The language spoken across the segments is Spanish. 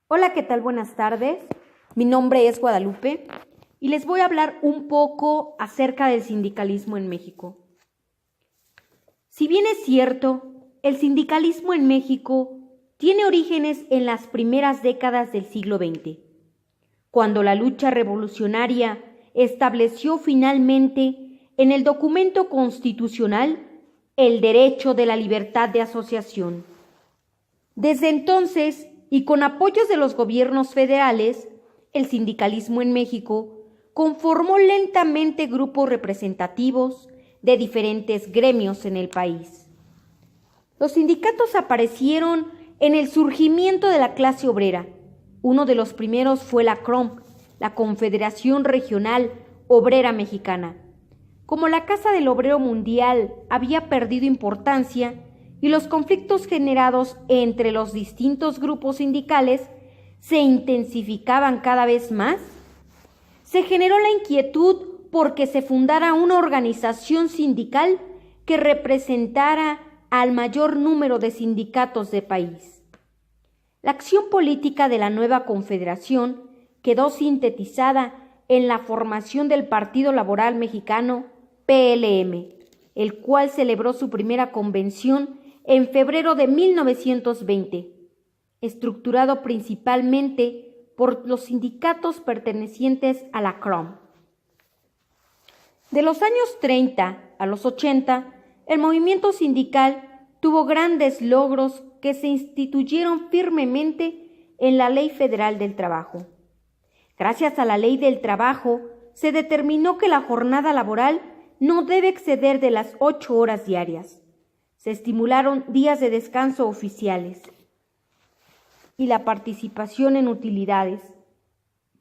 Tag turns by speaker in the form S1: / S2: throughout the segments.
S1: Hola, ¿qué tal? Buenas tardes. Mi nombre es Guadalupe y les voy a hablar un poco acerca del sindicalismo en México. Si bien es cierto, el sindicalismo en México tiene orígenes en las primeras décadas del siglo XX, cuando la lucha revolucionaria estableció finalmente en el documento constitucional el derecho de la libertad de asociación. Desde entonces, y con apoyos de los gobiernos federales, el sindicalismo en México conformó lentamente grupos representativos de diferentes gremios en el país. Los sindicatos aparecieron en el surgimiento de la clase obrera. Uno de los primeros fue la CROM, la Confederación Regional Obrera Mexicana. Como la Casa del Obrero Mundial había perdido importancia y los conflictos generados entre los distintos grupos sindicales se intensificaban cada vez más, se generó la inquietud porque se fundara una organización sindical que representara al mayor número de sindicatos del país. La acción política de la nueva confederación quedó sintetizada en la formación del Partido Laboral Mexicano, PLM, el cual celebró su primera convención en febrero de 1920, estructurado principalmente por los sindicatos pertenecientes a la CROM. De los años 30 a los 80, el movimiento sindical tuvo grandes logros que se instituyeron firmemente en la Ley Federal del Trabajo. Gracias a la Ley del Trabajo, se determinó que la jornada laboral no debe exceder de las 8 horas diarias. Se estimularon días de descanso oficiales y la participación en utilidades,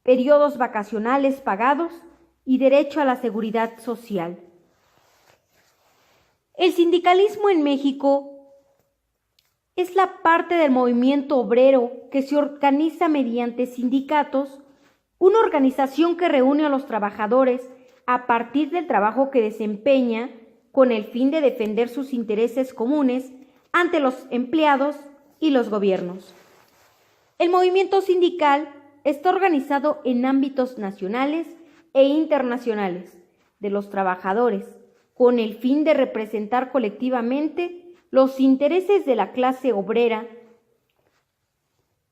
S1: periodos vacacionales pagados y derecho a la seguridad social. El sindicalismo en México es la parte del movimiento obrero que se organiza mediante sindicatos, una organización que reúne a los trabajadores a partir del trabajo que desempeña con el fin de defender sus intereses comunes ante los empleados y los gobiernos. El movimiento sindical está organizado en ámbitos nacionales e internacionales de los trabajadores, con el fin de representar colectivamente los intereses de la clase obrera.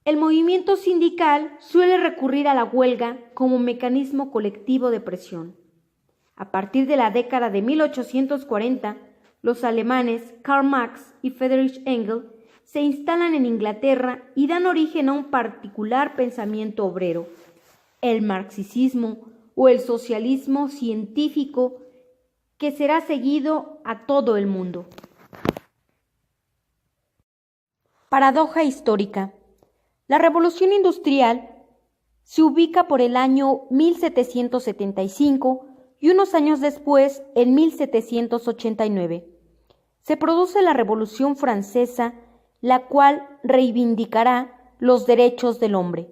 S1: El movimiento sindical suele recurrir a la huelga como mecanismo colectivo de presión. A partir de la década de 1840, los alemanes Karl Marx y Friedrich Engels se instalan en Inglaterra y dan origen a un particular pensamiento obrero, el marxismo o el socialismo científico, que será seguido a todo el mundo. Paradoja histórica. La revolución industrial se ubica por el año 1775 y unos años después, en 1789, se produce la Revolución Francesa, la cual reivindicará los derechos del hombre.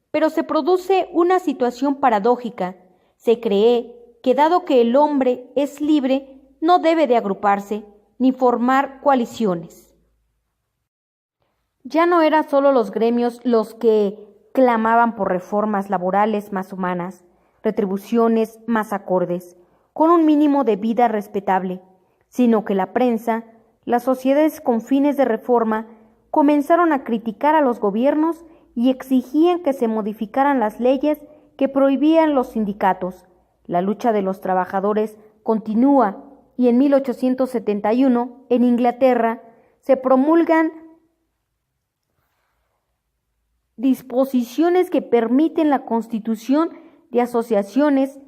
S1: Pero se produce una situación paradójica. Se cree que dado que el hombre es libre, no debe de agruparse ni formar coaliciones. Ya no eran solo los gremios los que clamaban por reformas laborales más humanas, retribuciones más acordes, con un mínimo de vida respetable, sino que la prensa, las sociedades con fines de reforma, comenzaron a criticar a los gobiernos y exigían que se modificaran las leyes que prohibían los sindicatos. La lucha de los trabajadores continúa y en 1871, en Inglaterra, se promulgan disposiciones que permiten la constitución de asociaciones.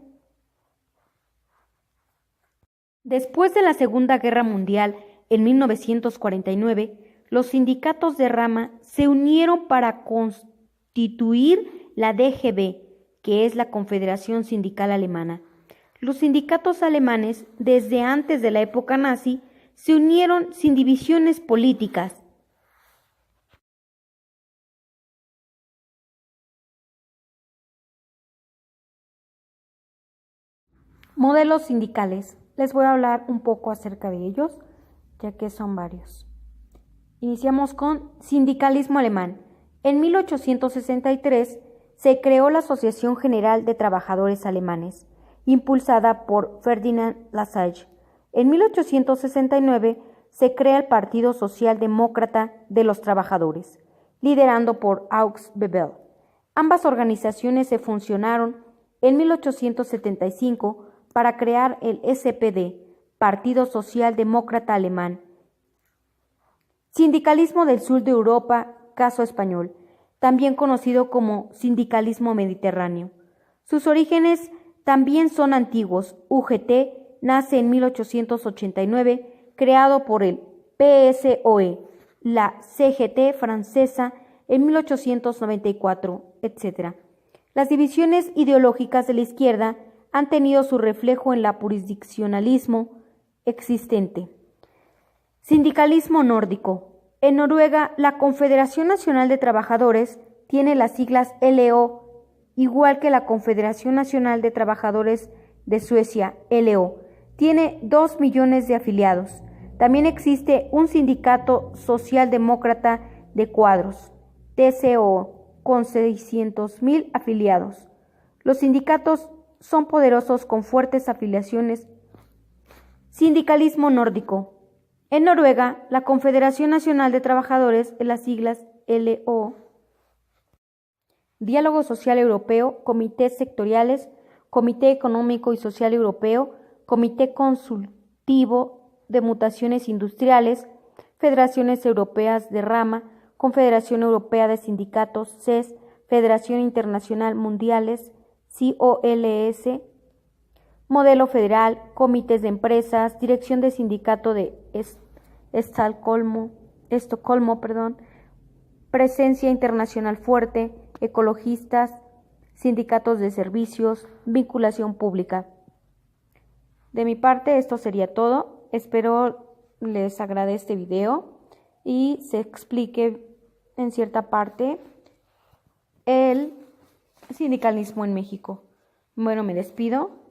S1: Después de la Segunda Guerra Mundial, en 1949, los sindicatos de rama se unieron para constituir la DGB, que es la Confederación Sindical Alemana. Los sindicatos alemanes, desde antes de la época nazi, se unieron sin divisiones políticas. Modelos sindicales. Les voy a hablar un poco acerca de ellos, ya que son varios. Iniciamos con sindicalismo alemán. En 1863 se creó la Asociación General de Trabajadores Alemanes, impulsada por Ferdinand Lassalle. En 1869 se crea el Partido Socialdemócrata de los Trabajadores, liderado por August Bebel. Ambas organizaciones se fusionaron en 1875 para crear el SPD, Partido Socialdemócrata Alemán. Sindicalismo del sur de Europa, caso español, también conocido como sindicalismo mediterráneo. Sus orígenes también son antiguos. UGT nace en 1889, creado por el PSOE, la CGT francesa en 1894, etc. Las divisiones ideológicas de la izquierda han tenido su reflejo en la jurisdiccionalismo existente. Sindicalismo nórdico. En Noruega, la Confederación Nacional de Trabajadores tiene las siglas LO, igual que la Confederación Nacional de Trabajadores de Suecia, LO. Tiene 2 millones de afiliados. También existe un sindicato socialdemócrata de cuadros, TCO, con 600,000 afiliados. Los sindicatos son poderosos con fuertes afiliaciones. Sindicalismo nórdico. En Noruega, la Confederación Nacional de Trabajadores, en las siglas LO. Diálogo Social Europeo, Comités Sectoriales, Comité Económico y Social Europeo, Comité Consultivo de Mutaciones Industriales, Federaciones Europeas de Rama, Confederación Europea de Sindicatos, CES, Federación Internacional Mundiales, COLS, Modelo Federal, Comités de Empresas, Dirección de Sindicato de Estocolmo, Presencia Internacional Fuerte, Ecologistas, Sindicatos de Servicios, Vinculación Pública. De mi parte, esto sería todo. Espero les agrade este video y se explique en cierta parte el sindicalismo en México. Bueno, me despido.